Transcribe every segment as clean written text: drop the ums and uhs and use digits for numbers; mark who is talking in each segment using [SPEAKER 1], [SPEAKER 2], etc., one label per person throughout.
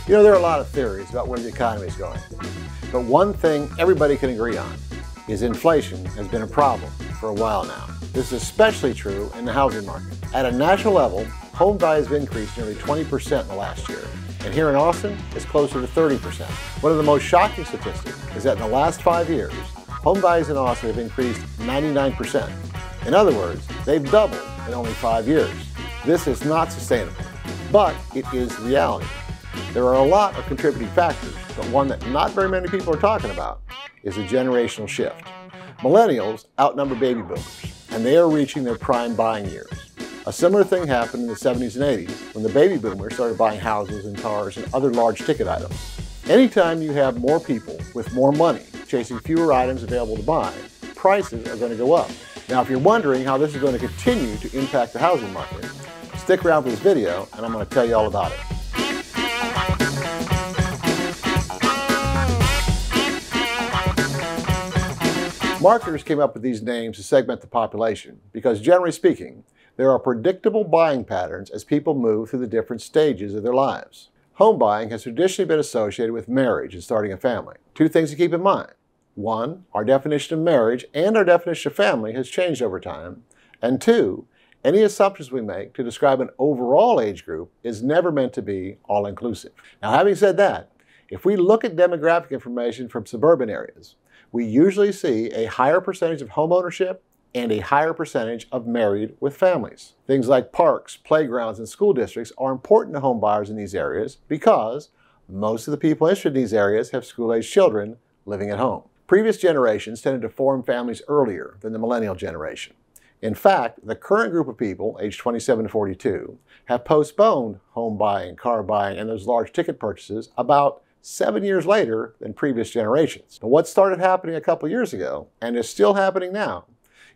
[SPEAKER 1] You know, there are a lot of theories about where the economy is going. But one thing everybody can agree on is inflation has been a problem for a while now. This is especially true in the housing market. At a national level, home values have increased nearly 20% in the last year. And here in Austin, it's closer to 30%. One of the most shocking statistics is that in the last 5 years, home values in Austin have increased 99%. In other words, they've doubled in only 5 years. This is not sustainable, but it is reality. There are a lot of contributing factors, but one that not very many people are talking about is a generational shift. Millennials outnumber baby boomers, and they are reaching their prime buying years. A similar thing happened in the 70s and 80s when the baby boomers started buying houses and cars and other large ticket items. Anytime you have more people with more money chasing fewer items available to buy, prices are going to go up. Now, if you're wondering how this is going to continue to impact the housing market, stick around for this video and I'm going to tell you all about it. Marketers came up with these names to segment the population because, generally speaking, there are predictable buying patterns as people move through the different stages of their lives. Home buying has traditionally been associated with marriage and starting a family. Two things to keep in mind. One, our definition of marriage and our definition of family has changed over time. And two, any assumptions we make to describe an overall age group is never meant to be all-inclusive. Now, having said that, if we look at demographic information from suburban areas, we usually see a higher percentage of home ownership and a higher percentage of married with families. Things like parks, playgrounds, and school districts are important to home buyers in these areas because most of the people interested in these areas have school-aged children living at home. Previous generations tended to form families earlier than the millennial generation. In fact, the current group of people, aged 27 to 42, have postponed home buying, car buying, and those large ticket purchases about 7 years later than previous generations. But what started happening a couple years ago, and is still happening now,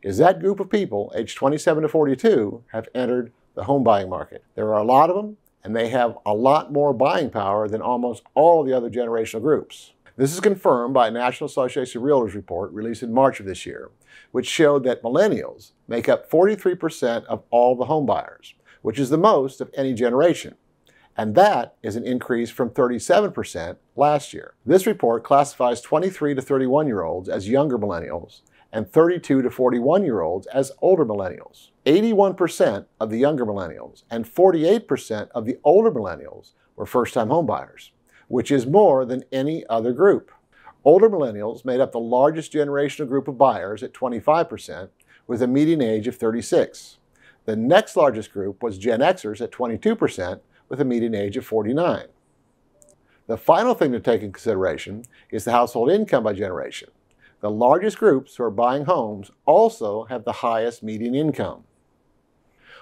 [SPEAKER 1] is that group of people, aged 27 to 42, have entered the home buying market. There are a lot of them, and they have a lot more buying power than almost all the other generational groups. This is confirmed by a National Association of Realtors report released in March of this year, which showed that millennials make up 43% of all the home buyers, which is the most of any generation. And that is an increase from 37% last year. This report classifies 23 to 31-year-olds as younger millennials and 32 to 41-year-olds as older millennials. 81% of the younger millennials and 48% of the older millennials were first-time homebuyers, which is more than any other group. Older millennials made up the largest generational group of buyers at 25%, with a median age of 36. The next largest group was Gen Xers at 22%, with a median age of 49. The final thing to take into consideration is the household income by generation. The largest groups who are buying homes also have the highest median income.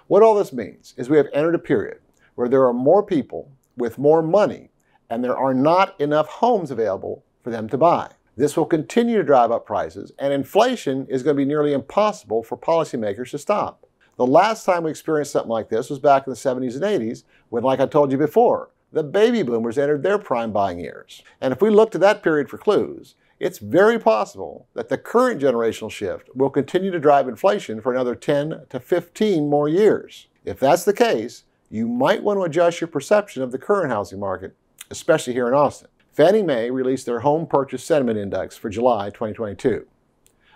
[SPEAKER 1] What all this means is we have entered a period where there are more people with more money and there are not enough homes available for them to buy. This will continue to drive up prices, and inflation is going to be nearly impossible for policymakers to stop. The last time we experienced something like this was back in the 70s and 80s when, like I told you before, the baby boomers entered their prime buying years. And if we look to that period for clues, it's very possible that the current generational shift will continue to drive inflation for another 10 to 15 more years. If that's the case, you might want to adjust your perception of the current housing market, especially here in Austin. Fannie Mae released their Home Purchase Sentiment Index for July 2022.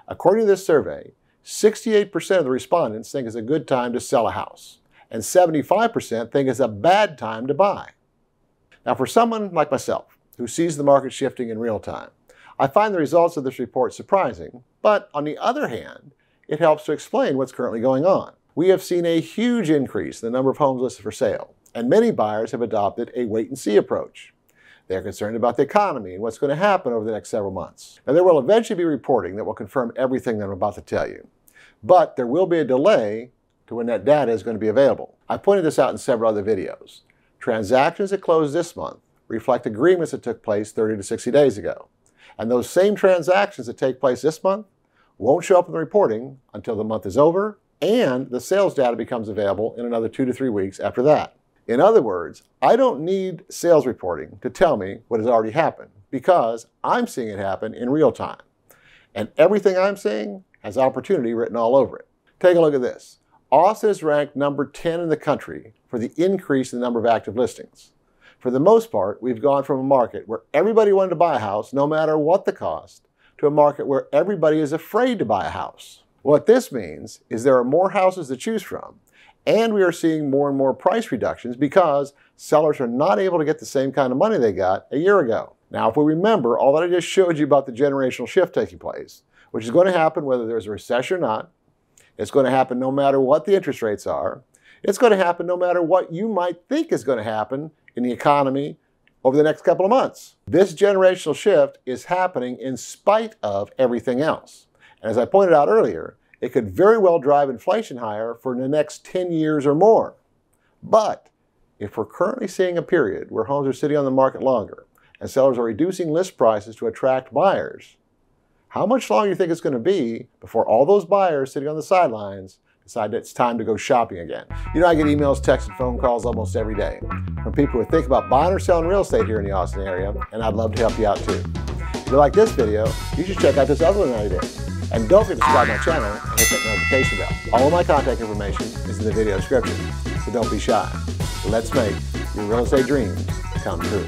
[SPEAKER 1] According to this survey, 68% of the respondents think it's a good time to sell a house, and 75% think it's a bad time to buy. Now, for someone like myself, who sees the market shifting in real time, I find the results of this report surprising, but on the other hand, it helps to explain what's currently going on. We have seen a huge increase in the number of homes listed for sale, and many buyers have adopted a wait-and-see approach. They're concerned about the economy and what's going to happen over the next several months. Now, there will eventually be reporting that will confirm everything that I'm about to tell you, but there will be a delay to when that data is going to be available. I pointed this out in several other videos. Transactions that closed this month reflect agreements that took place 30 to 60 days ago. And those same transactions that take place this month won't show up in the reporting until the month is over and the sales data becomes available in another 2 to 3 weeks after that. In other words, I don't need sales reporting to tell me what has already happened because I'm seeing it happen in real time. And everything I'm seeing has opportunity written all over it. Take a look at this. Austin is ranked number 10 in the country for the increase in the number of active listings. For the most part, we've gone from a market where everybody wanted to buy a house, no matter what the cost, to a market where everybody is afraid to buy a house. What this means is there are more houses to choose from, and we are seeing more and more price reductions because sellers are not able to get the same kind of money they got a year ago. Now, if we remember all that I just showed you about the generational shift taking place, which is going to happen whether there's a recession or not, it's going to happen no matter what the interest rates are, it's going to happen no matter what you might think is going to happen in the economy over the next couple of months. This generational shift is happening in spite of everything else. And as I pointed out earlier, it could very well drive inflation higher for the next 10 years or more. But if we're currently seeing a period where homes are sitting on the market longer and sellers are reducing list prices to attract buyers, how much longer do you think it's going to be before all those buyers sitting on the sidelines decide that it's time to go shopping again? You know, I get emails, texts, and phone calls almost every day from people who think about buying or selling real estate here in the Austin area, and I'd love to help you out too. If you like this video, you should check out this other one that I did. And don't forget to subscribe to my channel and hit that notification bell. All of my contact information is in the video description, so don't be shy. Let's make your real estate dreams come true.